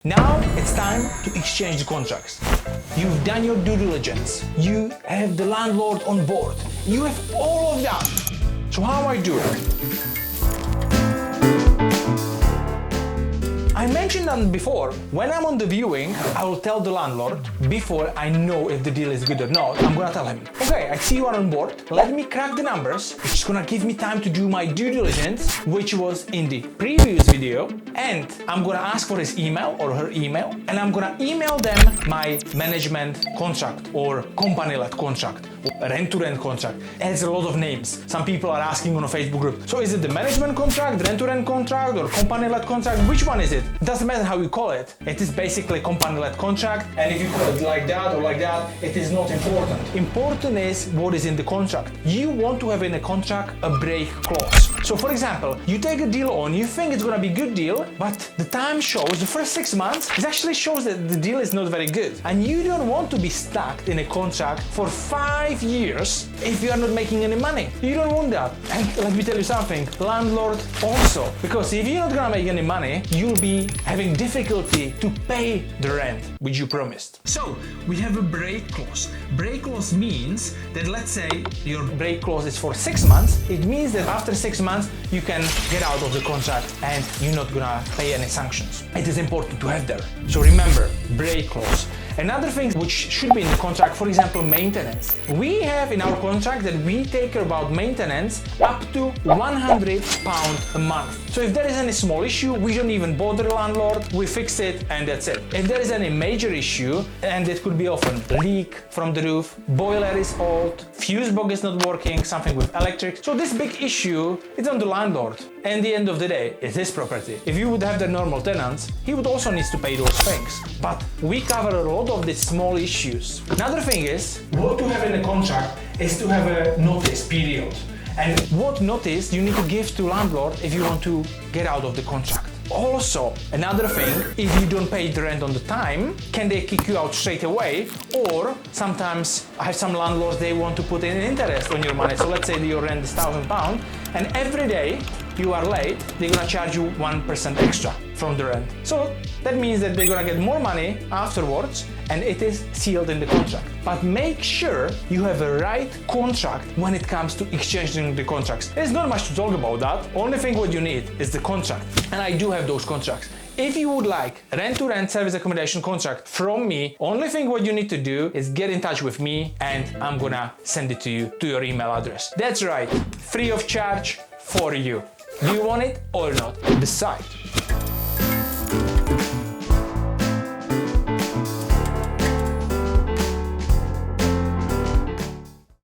Now it's time to exchange the contracts. You've done your due diligence. You have the landlord on board. You have all of that. So how I do it? I mentioned that before. When I'm on the viewing, I will tell the landlord before I know if the deal is good or not. I'm gonna tell him, okay, I see you are on board. Let me crack the numbers, which is gonna give me time to do my due diligence, which was in the previous video. And I'm gonna ask for his email or her email, and I'm gonna email them my management contract or company-led contract, or rent-to-rent contract. It has a lot of names. Some people are asking on a Facebook group, so is it the management contract, rent-to-rent contract, or company-led contract? Which one is it? It doesn't matter how you call it. It is basically a company-led contract, and if you call it like that or like that, it is not important. Important is what is in the contract. You want to have in a contract a break clause. So for example, you take a deal on, you think it's gonna be a good deal, but the time shows, the first 6 months, it actually shows that the deal is not very good. And you don't want to be stuck in a contract for 5 years if you are not making any money. You don't want that. And let me tell you something, landlord also, because if you're not gonna make any money, you'll be having difficulty to pay the rent which you promised. So we have a break clause. Break clause means that, let's say your break clause is for 6 months. It means that after 6 months you can get out of the contract and you're not gonna pay any sanctions. It is important to have there. So remember, break clause. Another thing which should be in the contract, for example, maintenance. We have in our contract that we take care about maintenance up to £100 a month. So if there is any small issue, we don't even bother the landlord, we fix it and that's it. If there is any major issue, and it could be often leak from the roof, boiler is old, fuse box is not working, something with electric. So this big issue is on the landlord. And at the end of the day, it's his property. If you would have the normal tenants, he would also need to pay those things. But we cover a lot of these small issues. Another thing is, what to have in a contract is to have a notice period. And what notice you need to give to landlord if you want to get out of the contract. Also, another thing, if you don't pay the rent on the time, can they kick you out straight away? Or sometimes I have some landlords, they want to put in interest on your money. So let's say your rent is £1,000 and every day you are late, they're gonna charge you 1% extra from the rent. So that means that they're gonna get more money afterwards and it is sealed in the contract. But make sure you have a right contract when it comes to exchanging the contracts. There's not much to talk about that. Only thing what you need is the contract. And I do have those contracts. If you would like rent-to-rent service accommodation contract from me, only thing what you need to do is get in touch with me and I'm gonna send it to you to your email address. That's right, free of charge for you. Do you want it or not? Decide.